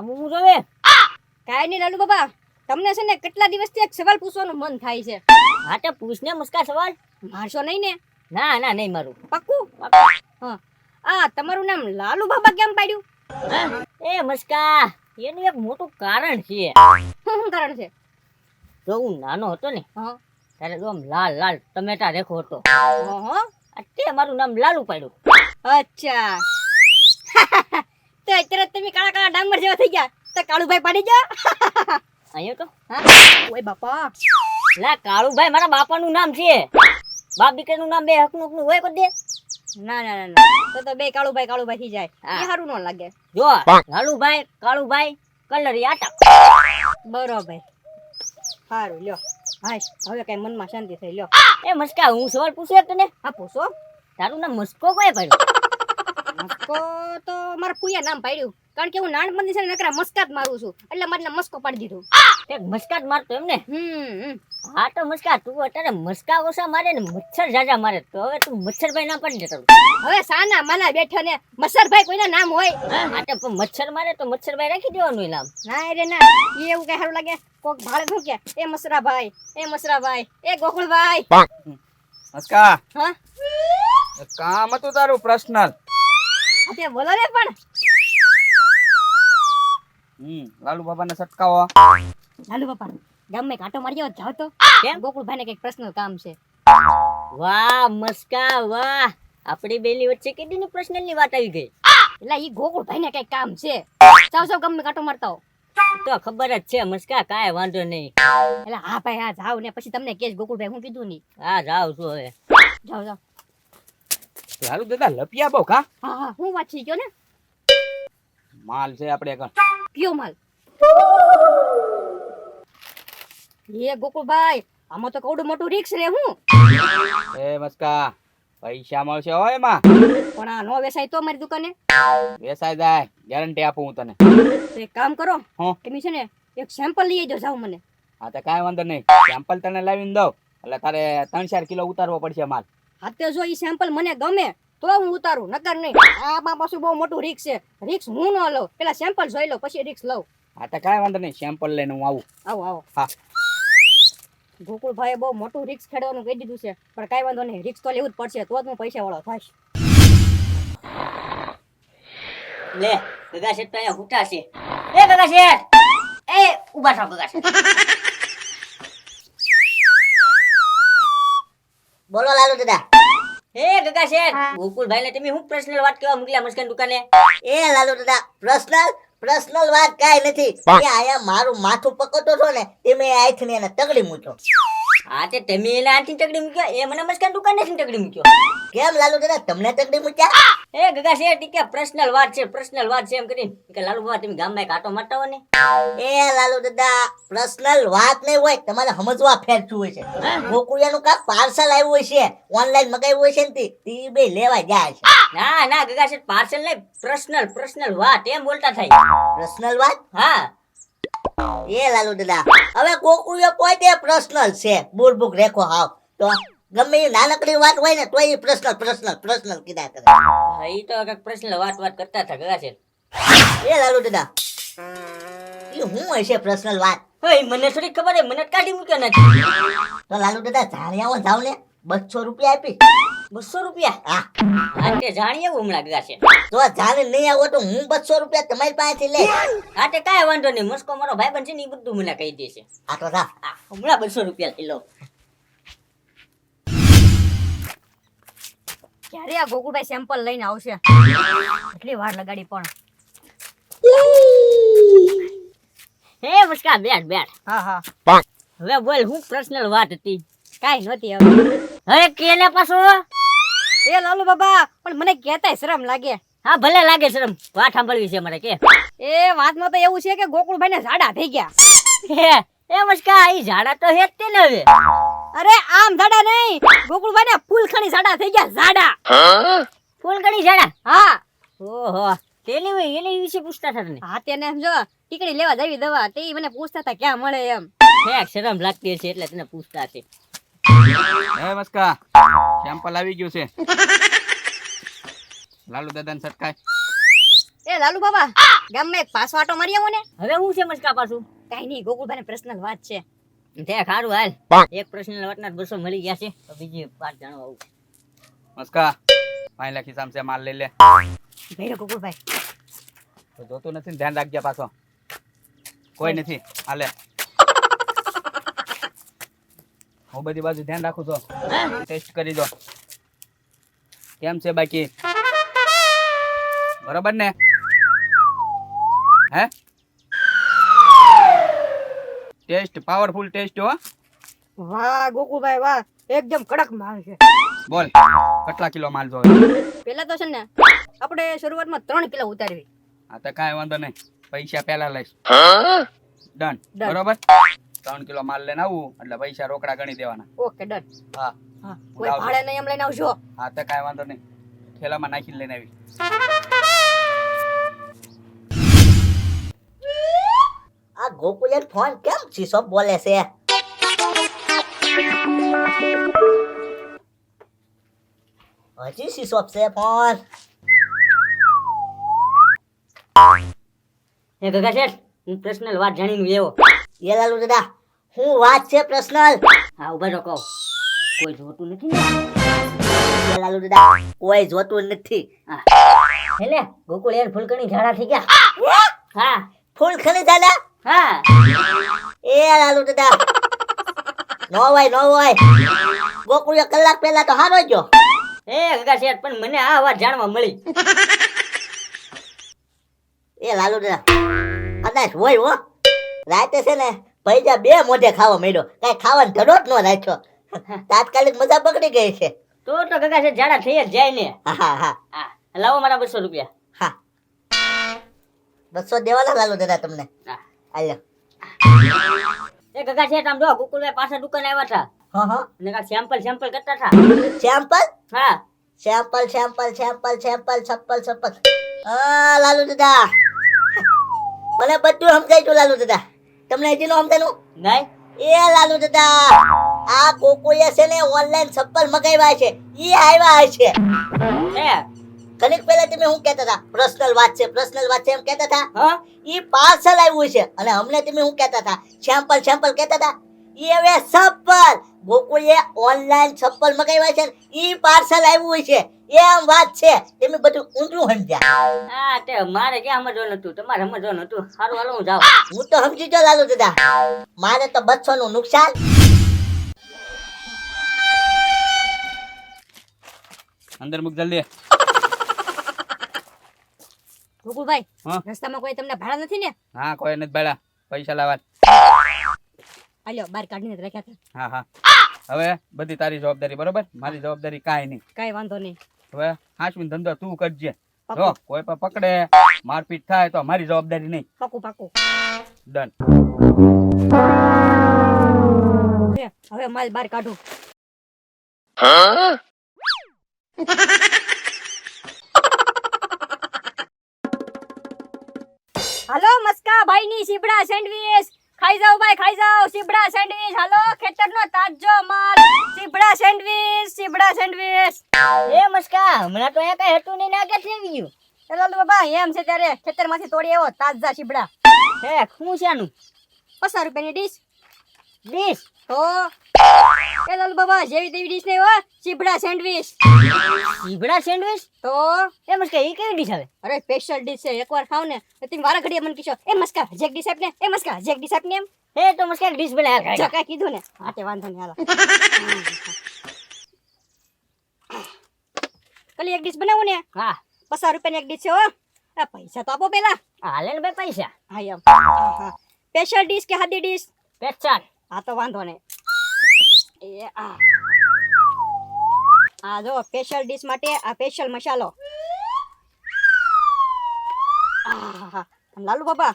હું જોવે કાઈ નહીં લાલુ બાબા, તમને છે ને કેટલા દિવસથી એક સવાલ પૂછવાનું મન થાય છે. હા તો પૂછને મુસ્કા સવાલ. મારશો નહીં ને? ના ના નહીં મારું. પાક્કું? હા. તમારું નામ લાલુ બાબા કેમ પાડ્યું? એ મુસ્કા, એનું એક મોટું કારણ છે. શું કારણ છે? જો હું નાનો હતો ને હા ત્યારે જો આમ લાલ લાલ ટમેટા રેખો હતો. ઓહો, તે મારું નામ લાલુ પાડ્યું. અચ્છા. તો અત્યારે તમે કાળા કાળા ડાંગર જેવા થઈ ગયા તો કાળુભાઈ પાડી ગયા. અહીંયા તો હા ઓય બાપા, લા કાળુભાઈ મારા બાપાનું નામ છે. બાપ દીકરાનું નામ બે હકનું હકનું હોય કોઈ દે. ના ના ના ના, તો બે કાળુભાઈ કાળુભાઈ થઈ જાય હા. એ સારું ન લાગે. જો લાલુભાઈ કાળુભાઈ કલરી આટા. બરોબર, સારું લ્યો. હાશ, હવે કઈ મનમાં શાંતિ થઈ લ્યો. એ મસ્કા, હું સવાલ પૂછું એક તને. હા પૂછો. તારું નામ મસ્કો કોઈ પાડ્યું? મસ્કો તો મારા ફુયા નામ પાડ્યું, કારણ કે હું નાનપણથી છે ને નકરા મસ્કા જ મારું છું, એટલે મારે નામ મસ્કો પાડી દીધું. એક મસ્કા જ મારતો એમ ને? હમ. હા તો મસ્કા, તું અત્યારે મસ્કા ઓછા મારે ને મચ્છર જાજા મારે, તો હવે તું મચ્છરભાઈ નામ પાડી દે તારું. હવે સાના માના બેઠા ને મસરભાઈ કોઈના નામ હોય? હા તો પણ મચ્છર મારે તો મચ્છરભાઈ રાખી દેવાનું નામ. ના રે ના, ઈ એવું કઈ સારું લાગે? કોક ભાડે શું કે એ મસરાભાઈ, એ મસરાભાઈ, એ ગોકુળભાઈ. મસ્કા, હા એક કામ હતું તારું પર્સનલ. તે બોલો ને પણ. લાલુ બાબાને સટકાવો. લાલુ બાપા, ગામમાં કાંટો મારી જાવ જાવ તો. કેમ? ગોકુળભાઈ ને કઈક પર્સનલ કામ છે. વાહ મસ્કા વાહ, આપણી બેની વચ્ચે કેટલી પર્સનલની વાત આવી ગઈ. એટલે ઈ ગોકુળભાઈ ને કઈક કામ છે. જાવ જાવ ગામમાં કાંટો મારતા હો. તો ખબર જ છે મસ્કા, કાંઈ વાંધો નહીં. એટલે હા ભાઈ હા જાવ ને પછી તમને કેસ ગોકુળભાઈ હું કીધું નહીં. હા જાવ છું હવે. જાવ જાવ. લાલુ દાદા લપિયા બહુ કા હા હા, હું વાત છે કયો ને. માલ છે આપણે કણ. કયો માલ? એ ગોકુળભાઈ, આમાં તો કવડું મોટું રિક્સ રે હું. એ મસ્કા, પૈસા મળશે હોય એમાં. પણ આ નો વેસાય તો મારી દુકાને. વેસાઈ જાય, ગેરંટી આપું હું તને. તો એક કામ કરો, હું? તમે છે ને એક સેમ્પલ લઈ આવજો જાવ મને. હા તો કાંઈ વાંધો નહીં, સેમ્પલ તને લાવીને દઉં એટલે તારે 3-4 કિલો ઉતારવો પડશે માલ. હા તે જો ઈ સેમ્પલ મને ગમે તો હું ઉતારું, નકર નહીં. આમાં પાછું બહુ મોટું રિક્સ છે. રિક્સ હું ન લઉં, પેલા સેમ્પલ જોઈ લઉં પછી રિક્સ લઉં. હા તો કાંઈ વાંધો નહીં, સેમ્પલ લઈને હું આવું. આવો આવો. હા. ગોકુળભાઈએ બહુ મોટું રિક્સ ખેડવાનું કહી દીધું છે, પણ કાંઈ વાંધો નહીં, રિક્સ તો લેવું જ પડશે, તો જ હું પૈસા વાળો થઈશ. લે ગગા શેઠ તો અહીંયા હુટા છે. એ ગગા શેઠ, એ ઊભા થાવ ગગા શેઠ. બોલો લાલુ દાદા. એ ગગા શેઠ, ગોકુળભાઈને તમે હું પર્સનલ વાત કેવા મોકલ્યા મસ્કાન દુકાને? એ લાલુ દાદા, પર્સનલ વાત કાંઈ નથી. એ આયા મારું માથું પકડતો હતો ને એ મેં આઈથને એને તગડી મૂક્યો. હા તે તમે એને આથી તગડી મૂક્યો, એ મને મસ્કાન દુકાને તગડી મૂક્યો. કેમ લાલુ દાદા, તમને તગડી મૂક્યા? એ ગગા શેઠ કે પર્સનલ વાત છે એમ કરીને કે લાલુ બાબા તમે ગામમાં કાંટો મારતા હો ને. એ લાલુ દાદા, પર્સનલ વાત નહીં હોય, તમારે સમજવા ફેરતું હોય છે. ગોકુળિયાનું કાંક પાર્સલ આવ્યું હોય છે, ઓનલાઈન મગાવ્યું હોય છે ને તે બે લેવા જાય છે. ના ના ગગા શેઠ, પાર્સલ નહીં, પર્સનલ વાત એમ બોલતા થાય. પર્સનલ વાત? હા એ લાલુ દાદા, હવે ગોકુળિયો પોતે પર્સનલ છે, બુરબુક રેખો હાવ. તો ગમે એ નાનકડી વાત હોય ને તો એ પર્સનલ કીધા કરે. હા, ઈ તો કંઈક પર્સનલ વાત કરતા હતા ગગા શેઠ. એ લાલુ દાદા, એ હું હશે પર્સનલ વાત? હે મને થોડી ખબર હે, મને કાઢી મૂક્યો નથી. તો લાલુ દાદા જાણ્યા જાવ ને, 200 રૂપિયા આપી. 200 રૂપિયા? હા, હા તે જાણીએ હમણાં ગગા શેઠ. તો જાણે નહીં આવો તો હું 200 રૂપિયા તમારી પાસેથી લે. હા તે કાંઈ વાંધો નહીં, મસ્કો મારો ભાઈબંધ છે ને ઈ બધું મને કહી દેશે. આ તો જા. હા, હમણાં 200 રૂપિયા લઈ લો. ક્યારે આ ગોકુળભાઈ સેમ્પલ લઈને આવશે? એટલી વાર લગાડી પણ. હે મસ્કા, બેઠ. હા હા, હવે બોલ હું પર્સનલ વાત હતી. કાંઈ નહોતી હવે. હવે કેને પાછો? એ લાલુ બાબા, પણ મને કહેતાય શરમ લાગે. હા ભલે લાગે શરમ, વાત સાંભળવી છે મારે કે. એ વાતમાં તો એવું છે કે ગોકુળભાઈ ને ઝાડા થઈ ગયા. હે એ મસ્કા, ઈ ઝાડા તો હે જ તે ને હવે. અરે આમ ઝાડા નહીં, ગોકુળભાઈ ને ફૂલખણી ઝાડા થઈ ગયા, ઝાડા. ફૂલકડી ઝાડા? હા ઓહો, એની વિશે પૂછતા હતા ને. હા તેને એમ જો ટીકડી લેવા જાવી દવા, તે મને પૂછતા હતા ક્યાં મળે એમ. હે શરમ લાગતી હશે એટલે તને પૂછતા હશે. એ મસ્કા, સેમ્પલ આવી ગયું છે. લાલુ દાદાને સટકાય. એ લાલુ બાબા ગામમાં એક પાછો આટો મારી આવો ને. હવે હું છે મસ્કા પાછું કાઈ નહીં, ગોકુળભાઈ પર્સનલ વાત છે. તે ખારું હાલ એક પ્રશ્ન વાતના 200 મળી ગયા છે તો બીજી વાત જાણવા આવું. મસ્કા માયલા ખિસ્સામાં છે માલ લઈ લે. ભૈરો ગોકુળભાઈ. તો જોતું નથી ને ધ્યાન રાખજે પાછો. કોઈ નથી હાલે. હું બધી બાજુ ધ્યાન રાખું છું. ટેસ્ટ કરી દો કેમ છે બાકી બરોબર ને હે ટેસ્ટ પાવરફુલ ટેસ્ટ હો. વાહ ગોકુળભાઈ વાહ, એકદમ કડક માલ છે. બોલ કેટલા કિલો માલ જોવે? પેલા તો છે ને આપણે શરૂઆતમાં 3 કિલો ઉતારવી. હા તો કાંઈ વાંધો નહીં, પૈસા પહેલા લઈશ. ડન બરોબર. 3 કિલો માલ લઈને આવું એટલે પૈસા રોકડા ગણી દેવાના. Okay done. હા હા કોઈ ભાડે નહીં એમ લઈને આવજો. હા તો કાંઈ વાંધો નહીં, થેલામાં નાખીને લઈને આવી. આ ગોકુલિયન ફોન કેમ ચીસો બોલે છે? હજી શીશોપ છે ફોન. એ ગગા શેઠ હું પર્સનલ વાત જાણીને લેવો. એ લાલુ દાદા હું વાત છે પર્સનલ. હા ઉભા રહો કહો. કોઈ જોતું નથી ને? એ લાલુ દાદા કોઈ જોતું નથી. હેલે ગોકુળ યાર ફૂલકણી ઝાડા થઈ ગયા. હા ફૂલ ખરી દાદા. હા એ લાલુ દાદા નો હોય ગોકુળિયો કલાક પહેલા તો હારો ગયો. એ ગગા શેઠ પણ મને આ વાત જાણવા મળી. એ લાલુ દાદા કદાચ હોય હો. રાતે છે ને પૈસા 2 મોઢે ખાવા માંડ્યો, કઈ ખાવાનો ધડો જ ન રાખ્યો. તાત્કાલિક મજા પકડી ગઈ છે. તો ગગા શેઠ ઝાડા થઈ જ જાય ને. હા હા હા હા લાવો મારા 200 રૂપિયા. હા 200 દેવાના લાલુ દાદા તમને. હા હાલો. એ ગગા શેઠ આમ જો ગોકુળભાઈ પાછા દુકાને આવ્યા હતા હા હા અને કા સેમ્પલ કરતા હતા. સેમ્પલ હા સેમ્પલ. હા લાલુ દાદા મને બધું સમજાય ગયું લાલુ દાદા. તમને હજી નો સમજાયું? નહીં એ લાલુ દાદા આ ગોકુળે છે ને ઓનલાઈન ચપ્પલ મગાવ્યા છે, ઈ આવ્યા છે. હે કનેક પહેલા તમે શું કહેતા હતા? પર્સનલ વાત છે એમ કહેતા હતા. હા ઈ પાર્સલ આવ્યું છે અને અમને તમે શું કહેતા હતા? સેમ્પલ કહેતા હતા. ઈ હવે ચપ્પલ ગોકુળે ઓનલાઈન ચપ્પલ મગાવ્યા છે, ઈ પાર્સલ આવ્યું છે એમ વાત છે. તમે બધું ઊંધું સમજ્યા. હા તે મારે ક્યાં સમજવાનું હતું, તમારે સમજવાનું હતું. સારું હાલો હું જાઉં. હું તો સમજી ગયો લાલુ દાદા. મારે તો 200 નું નુકસાન. અંદર મૂક જલ્દી. ગોકુળભાઈ હા? રસ્તામાં કોઈ તમને ભાડા નથી ને? હા કોઈ નથી ભાડા, પૈસા લાવવા. આલ્યો બાર કાઢીને જ રાખ્યા હતા. હા હા હવે બધી તારી જવાબદારી બરોબર, મારી જવાબદારી કાંઈ નહીં. કાઈ વાંધો નહીં. હવે હાચવીને ધંધો તું કરજે. પાક્કું. જો કોઈ પણ પકડે મારપીટ થાય તો મારી જવાબદારી નહીં. પાકું. ડન. હવે માલ બાર કાઢું. હાલો મસ્કા ભાઈ ની સીબડા સેન્ડવીચ ખાઈ જાવ ભાઈ, ખાઈ જાવ. સીબડા સેન્ડવીચ હાલો, ખેતરનો તાજો માલ. સીબડા સેન્ડવીચ. એ મસ્કા હમણાં તો અહીંયા કઈ હતું નહીં ને આગળ થઈ ગયું. એ લાલુ બાબા એમ છે ત્યારે ખેતરમાંથી તોડી આવ્યો તાજા સીબડા. હે શું છે આનું? 50 રૂપિયાની ડીશ. ડીશ તો એ લાલુ બાબા જેવી તેવી ડીશ નહીં હો, સીબડા સેન્ડવીચ. સીબડા સેન્ડવીચ? તો એ મસ્કા એ કેવી ડીશ આવે? અરે સ્પેશિયલ ડીશ છે, એકવાર ખાવ ને તો તમે વારા ઘડીએ મને કીશો એ મસ્કા જેક ડીશ આપને, એ મસ્કા જેક ડીશ આપને એમ. હે તો મસ્કા ડીશ બનાવ્યા જો કાંઈ કીધું ને હા તે વાંધો નહીં હાલો. કલી એક ડીશ બનાવું ને હા 50 રૂપિયાની એક ડીશ છે હો. આ પૈસા તો આપો પેલા. હાલે ને બે પૈસા. હા એમ. હા સ્પેશિયલ ડીશ કે હાદી ડીશ? પેચાન હા તો વાંધો નહીં. એ આ જો સ્પેશિયલ ડીશ માટે આ સ્પેશિયલ મસાલો. આહાહા. લાલુ બાબા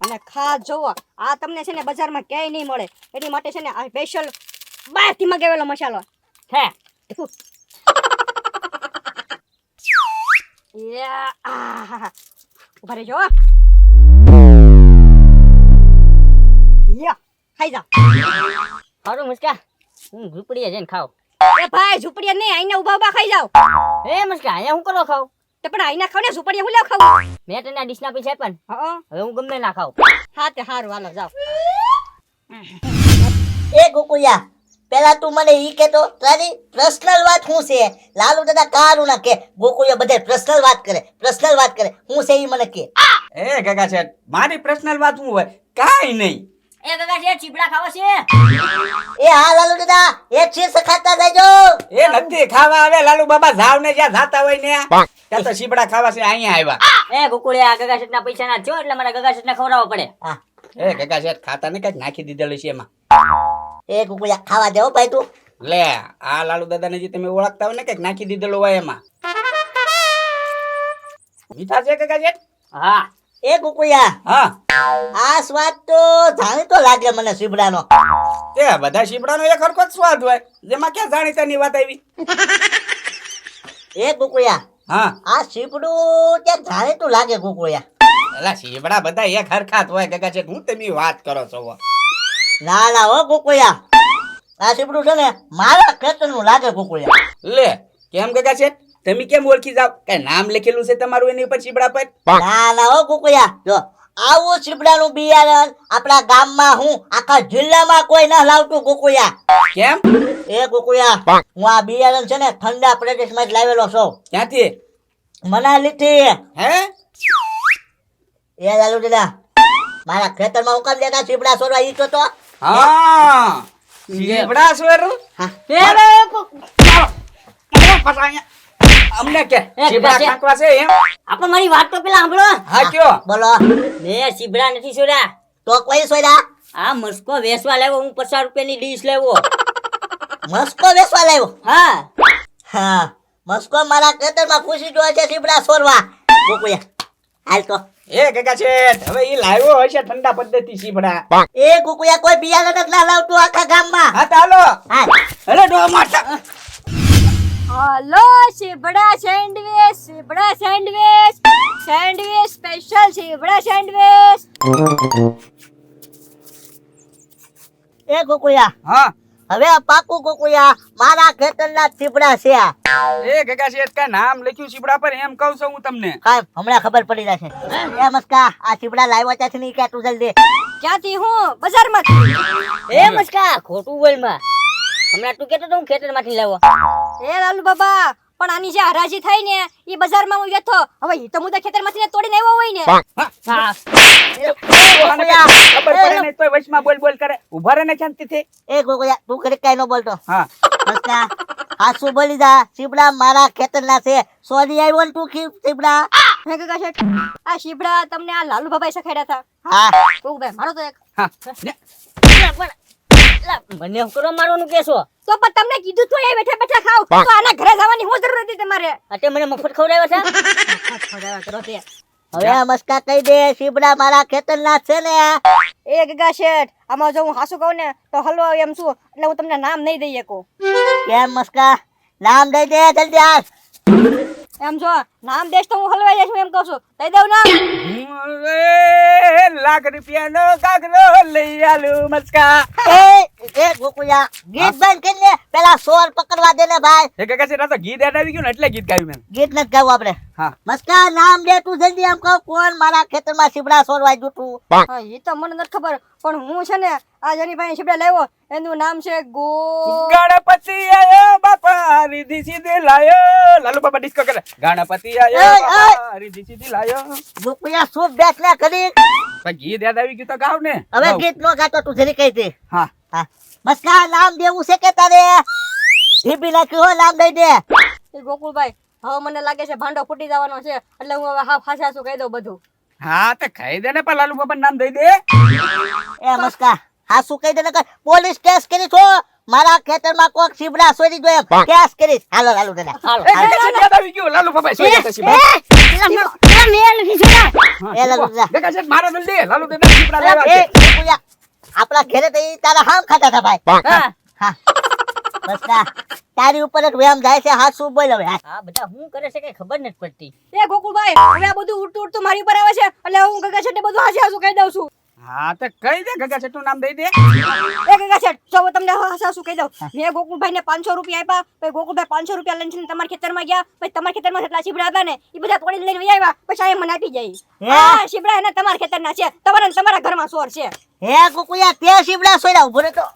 અને ખાસ જોવો આ તમને છે ને બજારમાં ક્યાંય નહીં મળે, એની માટે છે ને આ સ્પેશિયલ બહારથી મગાવેલો મસાલો. હે આહાહા. ઉભા રહેજો. યા ખાઈ જા. સારું મસ્કા હું ઝૂંપડીએ જઈને ખાવ. એ ભાઈ ઝૂંપડીએ નહીં, આઈને ઉભા ઉભા ખાઈ જાવ. એ મસ્કા અહીંયા હું કરો ખાવ? તો પણ આઈ ના ખાવ ને સુપડિયા હું લેવ ખાવું મેં તને ડીશના પૈસા પણ હા હવે હું ગમે ના ખાવ હા તે હારું હાલો જાઓ એ ગોકુળિયા પેલા તું મને ઈ કેતો તારી પર્સનલ વાત શું છે? લાલુ દાદા કારું ના કે ગોકુળિયા બધે પર્સનલ વાત કરે હું છે ઈ મને કે. એ કાકા શેઠ મારી પર્સનલ વાત શું હોય? કાઈ નહીં. એ કાકા શેઠ ચીપડા ખાવા છે એ હા લાલુ દાદા એક ચીઝ ખાતા જજો. એ નથી ખાવા આવે લાલુ બાબા જાવ ને જ્યાં જાતા હોય ને ત્યાં તો સીબડા ખાવા છે અહીંયા આવ્યા. એ ગોકુળિયા ગગા શેઠના પૈસા ના જો એટલે મારા ગગા શેઠને ખવડાવવા પડે હા એ કાકા શેઠ ખાતા ને કઈક નાખી દીધેલું છે એમાં. એ ગોકુળિયા ખાવા દેવો ભાઈ તું. લે આ લાલુ દાદાને જે તમે ઓળખતા હોય ને કઈક નાખી દીધેલું હોય એમાં. મીઠા છે કાકા શેઠ? હા એ ગોકુળિયા હા આ સ્વાદ તો જાણીતો લાગે મને સીબડાનો. તે બધા સીબડાનો એક હરખો જ સ્વાદ હોય જેમાં ક્યાં જાણીતાની વાત આવી. એ ગોકુળિયા હા આ સીબડું ક્યાંક જાણીતું લાગે ગોકુળિયા. એલા સીબડા બધા એક હરખા જ હોય કાકા શેઠ હું તમે વાત કરો છો? ના ના હો ગોકુળિયા આ સીબડું છે ને મારા ખેતરનું લાગે ગોકુળિયા. લે કેમ કાકા શેઠ તમે કેમ ઓળખી જાવ? કઈ નામ લખેલું છે તમારું એની ઉપર સીબડા પર? ના ના હો ગોકુળિયા જો આવું સીબડાનું બિયારણ આપણા ગામમાં હું આખા જિલ્લામાં કોઈ ના લાવતું ગોકુળિયા. કેમ? એ ગોકુળિયા હું આ બિયારણ છે ને ઠંડા પ્રદેશમાં જ લાવેલો છું ક્યાંથી? મનાલીથી. હે એ લાલુ દાદા મારા ખેતરમાં હું કામ દેતા સીબડા સોરવા ઈ તો હા સીબડા સોરું? અમને કે સીબડા કાંકવા છે એમ? આપણે મારી વાત તો પેલા સાંભળો હા કયો? બોલો મેં સીબડા નથી છોડ્યા તો કોઈ સોયરા આ મસ્કો વેચવા લાવ્યો હું 50 રૂપિયાની ડીશ લાવ્યો મસ્કો વેચવા લાવ્યો. હા હા મસ્કો મારા ખેતરમાં ખુશી જોવા છે સીબડા સોરવા ગોકુળિયા હાલ તો. એ કાકા શેઠ હવે ઈ લાવ્યો હશે ઠંડા પદ્ધતિ સીબડા. એ ગોકુળિયા કોઈ બિયારણ જ ના લાવતું આખા ગામમાં. હા તો હાલો હા અરે ડો મારતા. હાલો શીબડા સેન્ડવિચ સેન્ડવિચ સ્પેશિયલ શીબડા સેન્ડવિચ એ ગોકુળિયા હા હવે આ પાકું ગોકુળિયા મારા ખેતરના જ સીબડા છે આ. એ કાકા શેઠ કા નામ લખ્યું સીબડા પર એમ કહું છું હું તમને. કાંઈ હમણાં ખબર પડી જશે. એ મસ્કા આ સીબડા લાવ્યા ત્યાંથી નહીં કે તું જલ્દી. ક્યાંથી હું બજારમાં એ મસ્કા ખોટું બોલમાં હમણાં તું કેતો તો હું ખેતરમાંથી લાવ્યો એ લાલુ બાબા પણ આની જે હરાજી થાય ને એ બજારમાં હું વેચો હવે ઈ તો મુદા ખેતરમાંથી ને તોડીને આવ્યો હોય ને હા ખબર પડે ને તોય વચમાં બોલ બોલ કરે. ઉભા રહે ને શાંતિથી. એ ગોકુળિયા તું ઘડીક કાંઈ ન બોલતો. હા મસ્કા હાસુ બોલી જા સીબડા મારા ખેતરના છે. સોરી આવ્યો ને તું સીબડા. હે કાકા શેઠ આ શીબડા તમને આ લાલુ બાબાએ શખાડ્યા હા હતા તો ભાઈ મારો તો એક હા ને મને હું કરવા મારવાનું કેસો તો પણ તમને કીધું તો એ બેઠા બેઠા ખાવ તો આના ઘરે જવાની શું જરૂર હતી તમારે અતે મને મફત ખવડાવ્યો છે ખવડાવ્યા કરો તે હવે મસ્કા કહી દે સીબડા મારા ખેતરના છે ને. એ ગગા શેઠ આમાં જો હું હાસુ કહું ને તો હલવા એમ છું એટલે હું તમને નામ નહીં દઈ શકું કેમ મસ્કા નામ દઈ દે જલ્દી આવ. એમ જો નામ દેશ તો હું હલવાઈ જઈશ હું એમ કહું છું દઈ દઉં નામ લાખ રૂપિયાનો કાગરો લઈ આલુ મસ્કા. એ ગોકુળિયા ગીત બંધ કરી લે પેલા સોર પકડવા દે ને ભાઈ. એ કાકા શેઠ આ તો ગીત યાદ આવી ગયું ને એટલે ગીત ગાયું મેં. ગીત નથી ગાવું આપણે. હા મસ્કા નામ દે તું જલ્દી એમ કહું કોણ મારા ખેતરમાં સીબડા સોરવા જૂઠું. હા એ તો મને નથી ખબર પણ હું છે ને આ જેની પાસે શીબડા લાવ્યો એનું નામ છે ગણપતિ આયો બાપા રીધી સીધી લાયો. લાલુ બાબા ડિસ્કો કરે. ગણપતિ આયો એય, એય. બાપા રીધી સીધી લાયો. ગોકુળિયા શું બેઠ ને કરી. પણ ગીત યાદ આવી ગયું તો ગાવ ને. હવે ગાવ. ગીત નો ગાતો તું જરી કહી દે. હા હા મસ્કા નામ દેવું છે કે તારે ઢીપી નાખ્યું હો નામ દઈ દે. એ ગોકુળભાઈ હવે મને લાગે છે ભાંડો ફૂટી જવાનો છે એટલે હું હવે હા ફાસા છું કહી દઉં બધું હા તો ખાઈ દે ને પણ લાલુ બાબા નામ દઈ દે. એ મસ્કા હા શું કહી દે ને પોલીસ કેસ કરી છો મારા ખેતરમાં કોક સીબડા સોરી જો એમ કેસ કરીશ. હાલો હાલો દાદા હાલો એ કાકા શેઠ યાદ આવી ગયું લાલુ બાબા સોઈ જતા સીબડા. એ લાલુ દાદા કાકા શેઠ મારો જલ્દી લાલુ દાદા સીબડા લેવા એ છે. ગોકુળિયા આપણા ઘરે તો ઈ તારા હામ ખાતા હતા ભાઈ. હા હા મસ્કા તારી ઉપર જ વેમ જાય છે હાથ શું બોલ હવે. આ બધા હું કરે છે કઈ ખબર નથી પડતી એ ગોકુળભાઈ હવે આ બધું ઉડતું ઉડતું મારી ઉપર આવે છે એટલે હું ગગા શેઠને બધું હાસી હાસું કહી દઉં છું હા તો કહી દે ગગા શેઠનું નામ દઈ દે એ ગગા શેઠ જો હું તમને શું કહી દઉં મેં ગોકુળભાઈ ને 500 રૂપિયા આપ્યા પછી ગોકુળભાઈ 500 રૂપિયા લઈને છે ને તમારા ખેતરમાં ગયા પછી તમારા ખેતરમાં જેટલા શીબડા હતા ને એ બધા તોડીને લઈને વહી આવ્યા પછી આ મને આપી જાય હા શીબડા એને તમારા ખેતરના છે તમારા ને તમારા ઘરમાં સોર છે હે ગોકુળિયા તે શીબડા સોયરા ઉભો રહેતો